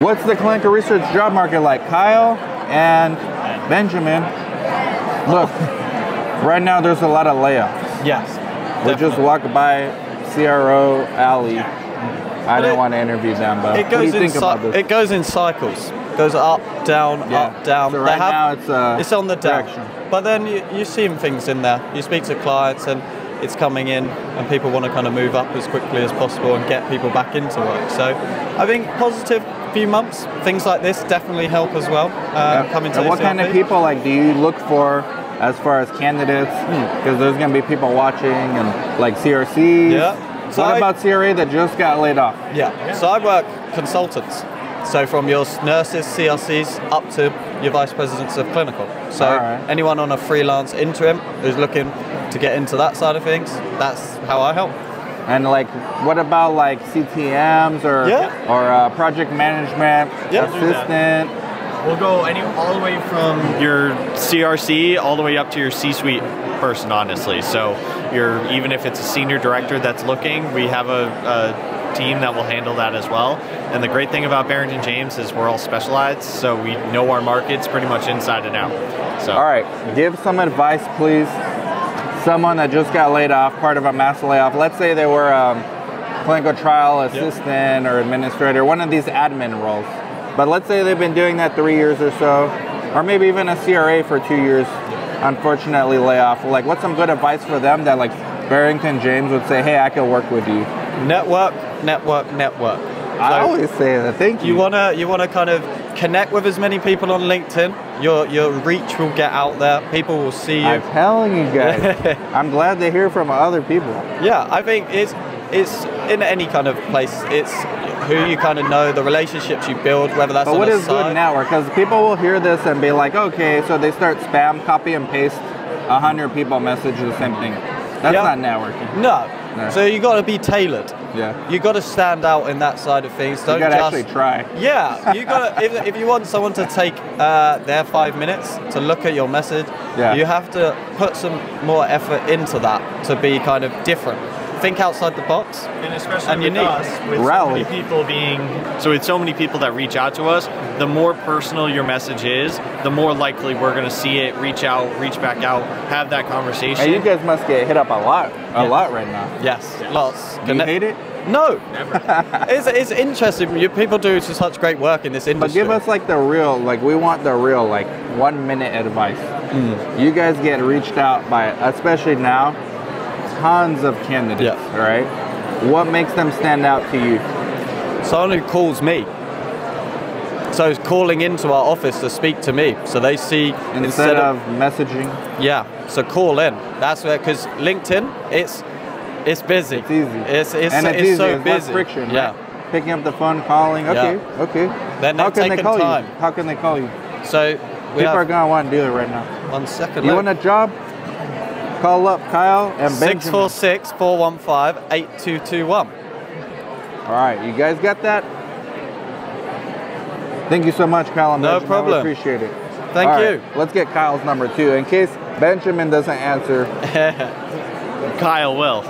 What's the clinical research job market like? Kyle and Benjamin. Look, right now there's a lot of layoffs. Yes. We just walked by CRO Alley. I didn't want to interview them, but what do you think about this? It goes in cycles. It goes up, down, up, down. So right now it's on the down. direction. But then you see things in there. You speak to clients and it's coming in and people want to kind of move up as quickly as possible and get people back into work. So I think positive few months, things like this definitely help as well. Coming to and what kind of people do you look for as far as candidates? Because there's going to be people watching and like CRCs. Yeah. So what about CRA that just got laid off? Yeah. So I work consultants. So from your nurses, CRCs, up to your vice presidents of clinical. So anyone on a freelance interim who's looking to get into that side of things, that's how I help. And what about CTMs or project management assistant? We'll go all the way from your CRC all the way up to your C-suite person, honestly. So even if it's a senior director that's looking, we have a team that will handle that as well. And the great thing about Barrington James is we're all specialized, so we know our markets pretty much inside and out. So. All right, give some advice, please. Someone that just got laid off, part of a mass layoff. Let's say they were a clinical trial assistant or administrator, one of these admin roles. But let's say they've been doing that 3 years or so, or maybe even a CRA for 2 years, unfortunately lay off. What's some good advice for them that Barrington James would say, hey, I can work with you? Network, network, network. I always say that. Thank you. You wanna kind of connect with as many people on LinkedIn. Your reach will get out there. People will see you. I'm telling you guys. I'm glad to hear from other people. Yeah, I think it's in any kind of place. It's who you kind of know, the relationships you build, whether that's on the side. But what is good network? Because people will hear this and be like, okay, so they start spam, copy and paste, 100 people message the same thing. That's not networking. No. So you got to be tailored. Yeah. You got to stand out in that side of things. Don't you got to actually try. Yeah. You got to, if you want someone to take their 5 minutes to look at your message, you have to put some more effort into that to be kind of different. Think outside the box, and especially with us, with so many people that reach out to us, the more personal your message is, the more likely we're going to see it, reach back out, have that conversation. And you guys must get hit up a lot right now. Yes, lots. Do you hate it? No, never. It's interesting. People do such great work in this industry. But give us the real, we want the real 1 minute advice. You guys get reached out by, especially now, tons of candidates, right? What makes them stand out to you? Someone who calls me. So calling into our office to speak to me, so they see instead of messaging. Yeah, so call in. That's where, because LinkedIn, it's busy. It's easy. It's easy. so it's busy. Less friction. Yeah. Right? Picking up the phone, calling. Okay. Then how can they call time. you? How can they call you? So people are gonna want to do it right now. 1 second. You want a job? Call up Kyle and Benjamin. 646-415-8221. All right, you guys got that? Thank you so much, Kyle and Benjamin. No problem. I appreciate it. Thank you. Let's get Kyle's number 2 in case Benjamin doesn't answer. Kyle will.